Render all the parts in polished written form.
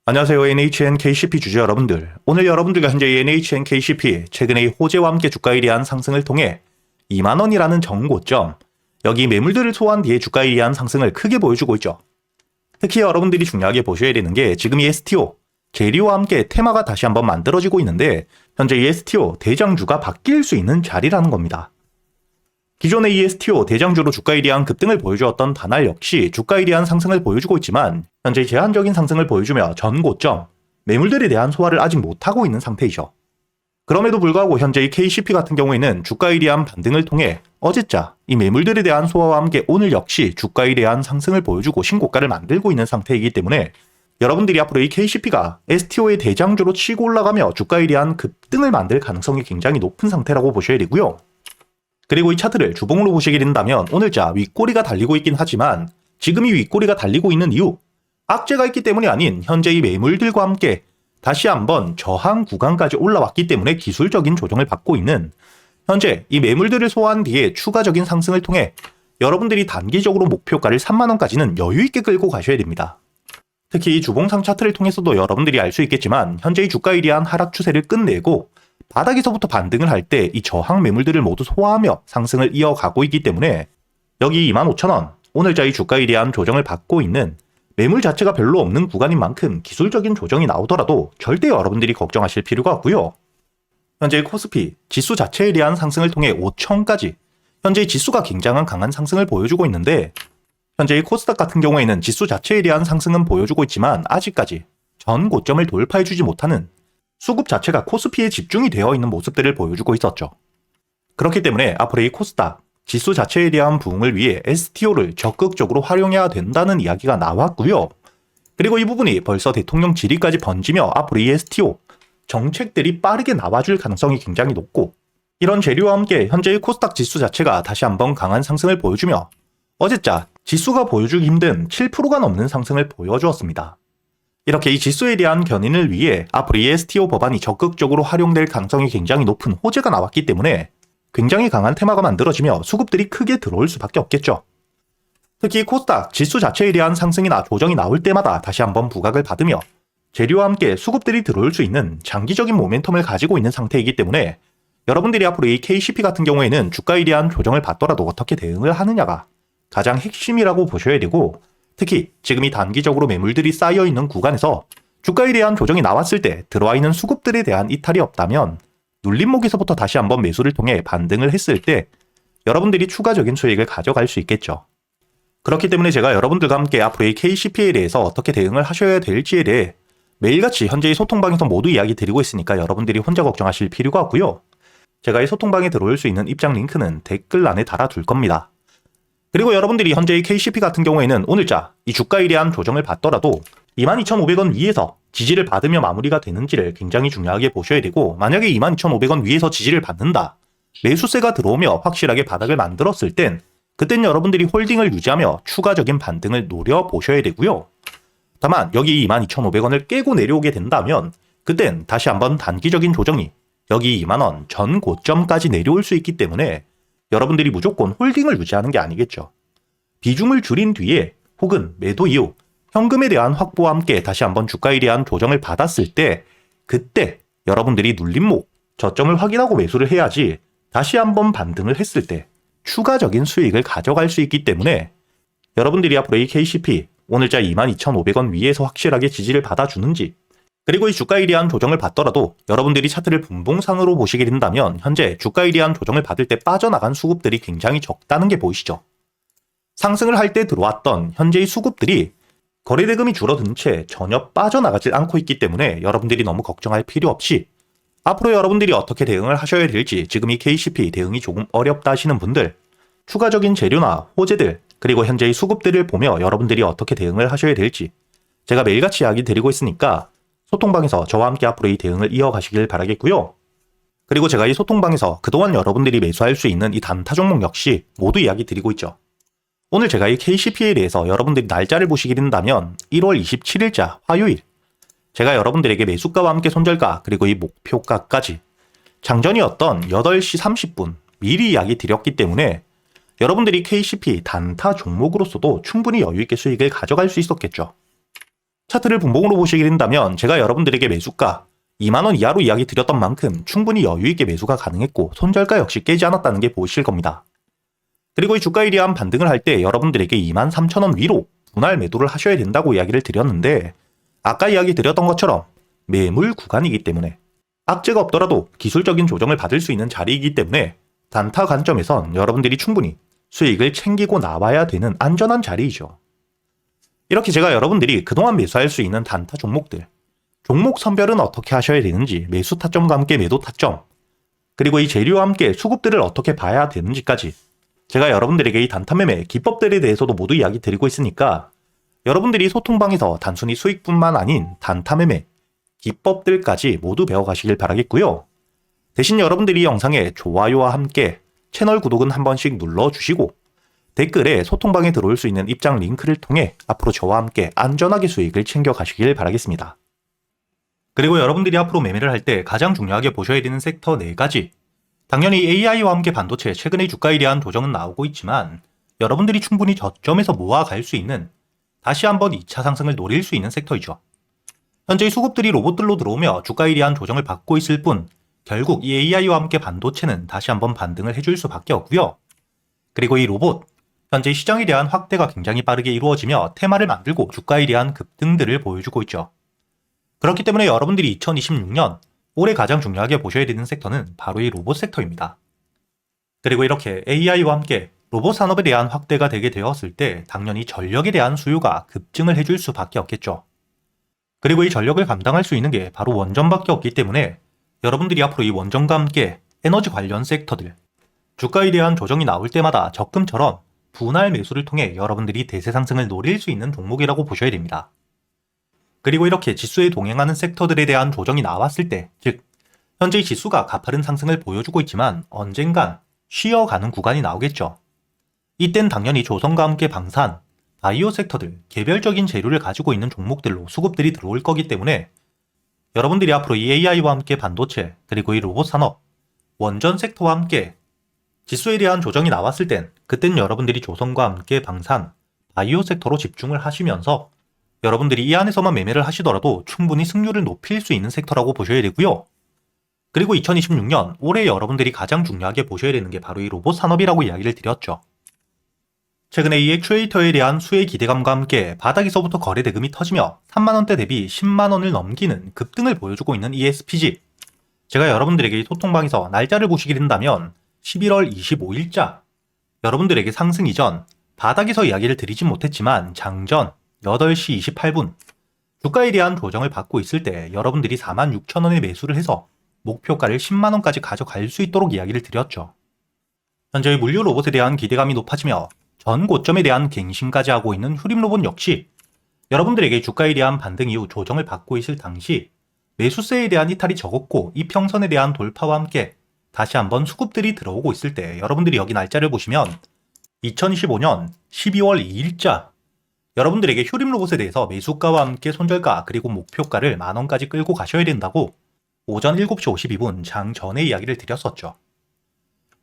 안녕하세요. NHN KCP 주주 여러분들. 오늘 여러분들과 현재 NHN KCP 최근의 호재와 함께 주가에 대한 상승을 통해 2만원이라는 정고점, 여기 매물들을 소화한 뒤에 주가에 대한 상승을 크게 보여주고 있죠. 특히 여러분들이 중요하게 보셔야 되는 게 지금 이 STO, 재료와 함께 테마가 다시 한번 만들어지고 있는데 현재 이 STO 대장주가 바뀔 수 있는 자리라는 겁니다. 기존의 이 STO 대장주로 주가에 대한 급등을 보여주었던 다날 역시 주가에 대한 상승을 보여주고 있지만 현재 제한적인 상승을 보여주며 전고점, 매물들에 대한 소화를 아직 못하고 있는 상태이죠. 그럼에도 불구하고 현재 이 KCP 같은 경우에는 주가에 대한 반등을 통해 어제자 이 매물들에 대한 소화와 함께 오늘 역시 주가에 대한 상승을 보여주고 신고가를 만들고 있는 상태이기 때문에 여러분들이 앞으로 이 KCP가 STO의 대장주로 치고 올라가며 주가에 대한 급등을 만들 가능성이 굉장히 높은 상태라고 보셔야 되고요. 그리고 이 차트를 주봉으로 보시게 된다면 오늘자 윗꼬리가 달리고 있긴 하지만 지금 이 윗꼬리가 달리고 있는 이유, 악재가 있기 때문이 아닌 현재 이 매물들과 함께 다시 한번 저항 구간까지 올라왔기 때문에 기술적인 조정을 받고 있는 현재 이 매물들을 소화한 뒤에 추가적인 상승을 통해 여러분들이 단기적으로 목표가를 3만원까지는 여유있게 끌고 가셔야 됩니다. 특히 이 주봉상 차트를 통해서도 여러분들이 알 수 있겠지만 현재 이 주가에 대한 하락 추세를 끝내고 바닥에서부터 반등을 할 때 이 저항 매물들을 모두 소화하며 상승을 이어가고 있기 때문에 여기 25,000원, 오늘자 이 주가에 대한 조정을 받고 있는 매물 자체가 별로 없는 구간인 만큼 기술적인 조정이 나오더라도 절대 여러분들이 걱정하실 필요가 없고요. 현재 코스피 지수 자체에 대한 상승을 통해 5천까지 현재 지수가 굉장한 강한 상승을 보여주고 있는데 현재 코스닥 같은 경우에는 지수 자체에 대한 상승은 보여주고 있지만 아직까지 전 고점을 돌파해주지 못하는 수급 자체가 코스피에 집중이 되어 있는 모습들을 보여주고 있었죠. 그렇기 때문에 앞으로 이 코스닥 지수 자체에 대한 부흥을 위해 STO를 적극적으로 활용해야 된다는 이야기가 나왔고요. 그리고 이 부분이 벌써 대통령 질의까지 번지며 앞으로 이 STO 정책들이 빠르게 나와줄 가능성이 굉장히 높고 이런 재료와 함께 현재의 코스닥 지수 자체가 다시 한번 강한 상승을 보여주며 어제자 지수가 보여주기 힘든 7%가 넘는 상승을 보여주었습니다. 이렇게 이 지수에 대한 견인을 위해 앞으로 이 STO 법안이 적극적으로 활용될 가능성이 굉장히 높은 호재가 나왔기 때문에 굉장히 강한 테마가 만들어지며 수급들이 크게 들어올 수밖에 없겠죠. 특히 코스닥 지수 자체에 대한 상승이나 조정이 나올 때마다 다시 한번 부각을 받으며 재료와 함께 수급들이 들어올 수 있는 장기적인 모멘텀을 가지고 있는 상태이기 때문에 여러분들이 앞으로 이 KCP 같은 경우에는 주가에 대한 조정을 받더라도 어떻게 대응을 하느냐가 가장 핵심이라고 보셔야 되고 특히 지금 이 단기적으로 매물들이 쌓여있는 구간에서 주가에 대한 조정이 나왔을 때 들어와 있는 수급들에 대한 이탈이 없다면 눌림목에서부터 다시 한번 매수를 통해 반등을 했을 때 여러분들이 추가적인 수익을 가져갈 수 있겠죠. 그렇기 때문에 제가 여러분들과 함께 앞으로 이 KCP에 대해서 어떻게 대응을 하셔야 될지에 대해 매일같이 현재의 소통방에서 모두 이야기 드리고 있으니까 여러분들이 혼자 걱정하실 필요가 없고요. 제가 이 소통방에 들어올 수 있는 입장 링크는 댓글란에 달아둘 겁니다. 그리고 여러분들이 현재 이 KCP 같은 경우에는 오늘자 이 주가에 대한 조정을 받더라도 22,500원 위에서 지지를 받으며 마무리가 되는지를 굉장히 중요하게 보셔야 되고 만약에 22,500원 위에서 지지를 받는다. 매수세가 들어오며 확실하게 바닥을 만들었을 땐 그땐 여러분들이 홀딩을 유지하며 추가적인 반등을 노려보셔야 되고요. 다만 여기 22,500원을 깨고 내려오게 된다면 그땐 다시 한번 단기적인 조정이 여기 2만원 전 고점까지 내려올 수 있기 때문에 여러분들이 무조건 홀딩을 유지하는 게 아니겠죠. 비중을 줄인 뒤에 혹은 매도 이후 현금에 대한 확보와 함께 다시 한번 주가에 대한 조정을 받았을 때 그때 여러분들이 눌림목 저점을 확인하고 매수를 해야지 다시 한번 반등을 했을 때 추가적인 수익을 가져갈 수 있기 때문에 여러분들이 앞으로 이 KCP 오늘자 22,500원 위에서 확실하게 지지를 받아주는지 그리고 이 주가에 대한 조정을 받더라도 여러분들이 차트를 분봉상으로 보시게 된다면 현재 주가에 대한 조정을 받을 때 빠져나간 수급들이 굉장히 적다는 게 보이시죠? 상승을 할 때 들어왔던 현재의 수급들이 거래대금이 줄어든 채 전혀 빠져나가지 않고 있기 때문에 여러분들이 너무 걱정할 필요 없이 앞으로 여러분들이 어떻게 대응을 하셔야 될지 지금 이 KCP 대응이 조금 어렵다 하시는 분들 추가적인 재료나 호재들 그리고 현재의 수급들을 보며 여러분들이 어떻게 대응을 하셔야 될지 제가 매일같이 이야기 드리고 있으니까 소통방에서 저와 함께 앞으로 이 대응을 이어가시길 바라겠고요. 그리고 제가 이 소통방에서 그동안 여러분들이 매수할 수 있는 이 단타 종목 역시 모두 이야기 드리고 있죠. 오늘 제가 이 KCP에 대해서 여러분들이 날짜를 보시게 된다면 1월 27일자 화요일 제가 여러분들에게 매수가와 함께 손절가 그리고 이 목표가까지 장전이었던 8시 30분 미리 이야기 드렸기 때문에 여러분들이 KCP 단타 종목으로서도 충분히 여유있게 수익을 가져갈 수 있었겠죠. 차트를 분봉으로 보시게 된다면 제가 여러분들에게 매수가 2만원 이하로 이야기 드렸던 만큼 충분히 여유있게 매수가 가능했고 손절가 역시 깨지 않았다는 게 보이실 겁니다. 그리고 이 주가에 대한 반등을 할 때 여러분들에게 23,000원 위로 분할 매도를 하셔야 된다고 이야기를 드렸는데 아까 이야기 드렸던 것처럼 매물 구간이기 때문에 악재가 없더라도 기술적인 조정을 받을 수 있는 자리이기 때문에 단타 관점에선 여러분들이 충분히 수익을 챙기고 나와야 되는 안전한 자리이죠. 이렇게 제가 여러분들이 그동안 매수할 수 있는 단타 종목들, 종목 선별은 어떻게 하셔야 되는지, 매수 타점과 함께 매도 타점, 그리고 이 재료와 함께 수급들을 어떻게 봐야 되는지까지 제가 여러분들에게 이 단타 매매 기법들에 대해서도 모두 이야기 드리고 있으니까 여러분들이 소통방에서 단순히 수익뿐만 아닌 단타 매매 기법들까지 모두 배워가시길 바라겠고요. 대신 여러분들이 이 영상에 좋아요와 함께 채널 구독은 한 번씩 눌러주시고 댓글에 소통방에 들어올 수 있는 입장 링크를 통해 앞으로 저와 함께 안전하게 수익을 챙겨가시길 바라겠습니다. 그리고 여러분들이 앞으로 매매를 할 때 가장 중요하게 보셔야 되는 섹터 4가지. 당연히 AI와 함께 반도체 최근의 주가에 대한 조정은 나오고 있지만 여러분들이 충분히 저점에서 모아갈 수 있는 다시 한번 2차 상승을 노릴 수 있는 섹터이죠. 현재 수급들이 로봇들로 들어오며 주가에 대한 조정을 받고 있을 뿐 결국 이 AI와 함께 반도체는 다시 한번 반등을 해줄 수밖에 없고요. 그리고 이 로봇, 현재 시장에 대한 확대가 굉장히 빠르게 이루어지며 테마를 만들고 주가에 대한 급등들을 보여주고 있죠. 그렇기 때문에 여러분들이 2026년 올해 가장 중요하게 보셔야 되는 섹터는 바로 이 로봇 섹터입니다. 그리고 이렇게 AI와 함께 로봇 산업에 대한 확대가 되게 되었을 때 당연히 전력에 대한 수요가 급증을 해줄 수밖에 없겠죠. 그리고 이 전력을 감당할 수 있는 게 바로 원전밖에 없기 때문에 여러분들이 앞으로 이 원전과 함께 에너지 관련 섹터들, 주가에 대한 조정이 나올 때마다 적금처럼 분할 매수를 통해 여러분들이 대세 상승을 노릴 수 있는 종목이라고 보셔야 됩니다. 그리고 이렇게 지수에 동행하는 섹터들에 대한 조정이 나왔을 때, 즉 현재 지수가 가파른 상승을 보여주고 있지만 언젠간 쉬어가는 구간이 나오겠죠. 이땐 당연히 조선과 함께 방산, 바이오 섹터들, 개별적인 재료를 가지고 있는 종목들로 수급들이 들어올 거기 때문에 여러분들이 앞으로 이 AI와 함께 반도체, 그리고 이 로봇 산업, 원전 섹터와 함께 지수에 대한 조정이 나왔을 그땐 여러분들이 조선과 함께 방산, 바이오 섹터로 집중을 하시면서 여러분들이 이 안에서만 매매를 하시더라도 충분히 승률을 높일 수 있는 섹터라고 보셔야 되고요. 그리고 2026년 올해 여러분들이 가장 중요하게 보셔야 되는 게 바로 이 로봇 산업이라고 이야기를 드렸죠. 최근에 이 액추에이터에 대한 수혜 기대감과 함께 바닥에서부터 거래 대금이 터지며 3만원대 대비 10만원을 넘기는 급등을 보여주고 있는 ESPG. 제가 여러분들에게 소통방에서 날짜를 보시게 된다면 11월 25일자 여러분들에게 상승 이전 바닥에서 이야기를 드리진 못했지만 장전 8시 28분 주가에 대한 조정을 받고 있을 때 여러분들이 46,000원에 매수를 해서 목표가를 10만원까지 가져갈 수 있도록 이야기를 드렸죠. 현재 물류 로봇에 대한 기대감이 높아지며 전 고점에 대한 갱신까지 하고 있는 휴림 로봇 역시 여러분들에게 주가에 대한 반등 이후 조정을 받고 있을 당시 매수세에 대한 이탈이 적었고 이평선에 대한 돌파와 함께 다시 한번 수급들이 들어오고 있을 때 여러분들이 여기 날짜를 보시면 2025년 12월 2일자 여러분들에게 휴림 로봇에 대해서 매수가와 함께 손절가 그리고 목표가를 만원까지 끌고 가셔야 된다고 오전 7시 52분 장 전에 이야기를 드렸었죠.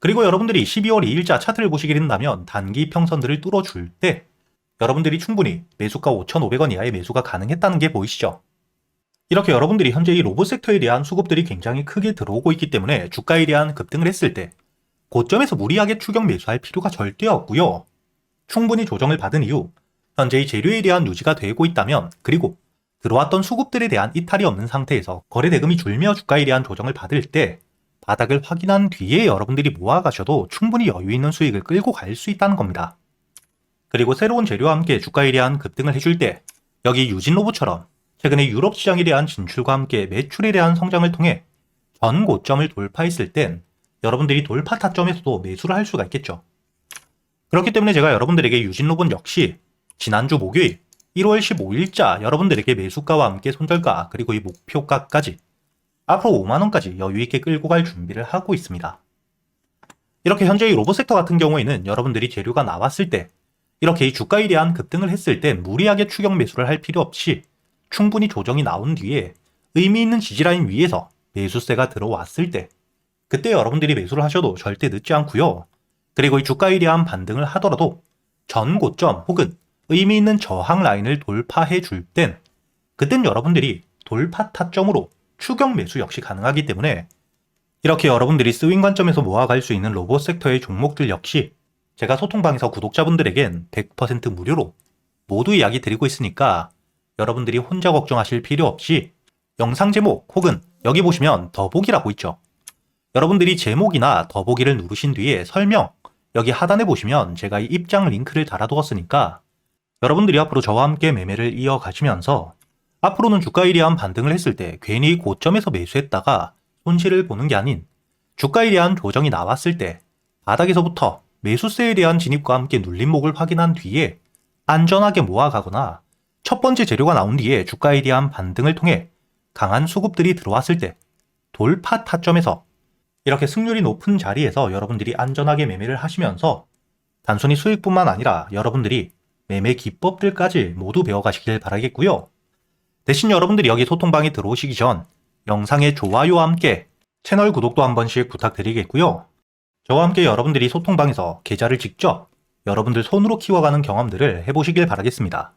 그리고 여러분들이 12월 2일자 차트를 보시게 된다면 단기 평선들을 뚫어줄 때 여러분들이 충분히 매수가 5,500원 이하의 매수가 가능했다는 게 보이시죠? 이렇게 여러분들이 현재 이 로봇 섹터에 대한 수급들이 굉장히 크게 들어오고 있기 때문에 주가에 대한 급등을 했을 때 고점에서 무리하게 추격 매수할 필요가 절대 없고요. 충분히 조정을 받은 이후 현재 이 재료에 대한 유지가 되고 있다면 그리고 들어왔던 수급들에 대한 이탈이 없는 상태에서 거래 대금이 줄며 주가에 대한 조정을 받을 때 바닥을 확인한 뒤에 여러분들이 모아가셔도 충분히 여유 있는 수익을 끌고 갈 수 있다는 겁니다. 그리고 새로운 재료와 함께 주가에 대한 급등을 해줄 때 여기 유진로봇처럼 최근에 유럽 시장에 대한 진출과 함께 매출에 대한 성장을 통해 전 고점을 돌파했을 땐 여러분들이 돌파 타점에서도 매수를 할 수가 있겠죠. 그렇기 때문에 제가 여러분들에게 유진로봇 역시 지난주 목요일 1월 15일자 여러분들에게 매수가와 함께 손절가 그리고 이 목표가까지 앞으로 5만원까지 여유있게 끌고 갈 준비를 하고 있습니다. 이렇게 현재 이 로봇 섹터 같은 경우에는 여러분들이 재료가 나왔을 때 이렇게 이 주가에 대한 급등을 했을 때 무리하게 추격 매수를 할 필요 없이 충분히 조정이 나온 뒤에 의미 있는 지지라인 위에서 매수세가 들어왔을 때 그때 여러분들이 매수를 하셔도 절대 늦지 않고요. 그리고 이 주가에 대한 반등을 하더라도 전 고점 혹은 의미 있는 저항 라인을 돌파해 줄 땐 그땐 여러분들이 돌파 타점으로 추격 매수 역시 가능하기 때문에 이렇게 여러분들이 스윙 관점에서 모아갈 수 있는 로봇 섹터의 종목들 역시 제가 소통방에서 구독자분들에겐 100% 무료로 모두 이야기 드리고 있으니까 여러분들이 혼자 걱정하실 필요 없이 영상 제목 혹은 여기 보시면 더보기라고 있죠. 여러분들이 제목이나 더보기를 누르신 뒤에 설명 여기 하단에 보시면 제가 이 입장 링크를 달아두었으니까 여러분들이 앞으로 저와 함께 매매를 이어가시면서 앞으로는 주가에 대한 반등을 했을 때 괜히 고점에서 매수했다가 손실을 보는 게 아닌 주가에 대한 조정이 나왔을 때 바닥에서부터 매수세에 대한 진입과 함께 눌림목을 확인한 뒤에 안전하게 모아가거나 첫 번째 재료가 나온 뒤에 주가에 대한 반등을 통해 강한 수급들이 들어왔을 때 돌파 타점에서 이렇게 승률이 높은 자리에서 여러분들이 안전하게 매매를 하시면서 단순히 수익뿐만 아니라 여러분들이 매매 기법들까지 모두 배워가시길 바라겠고요. 대신 여러분들이 여기 소통방에 들어오시기 전 영상의 좋아요와 함께 채널 구독도 한 번씩 부탁드리겠고요. 저와 함께 여러분들이 소통방에서 계좌를 직접 여러분들 손으로 키워가는 경험들을 해보시길 바라겠습니다.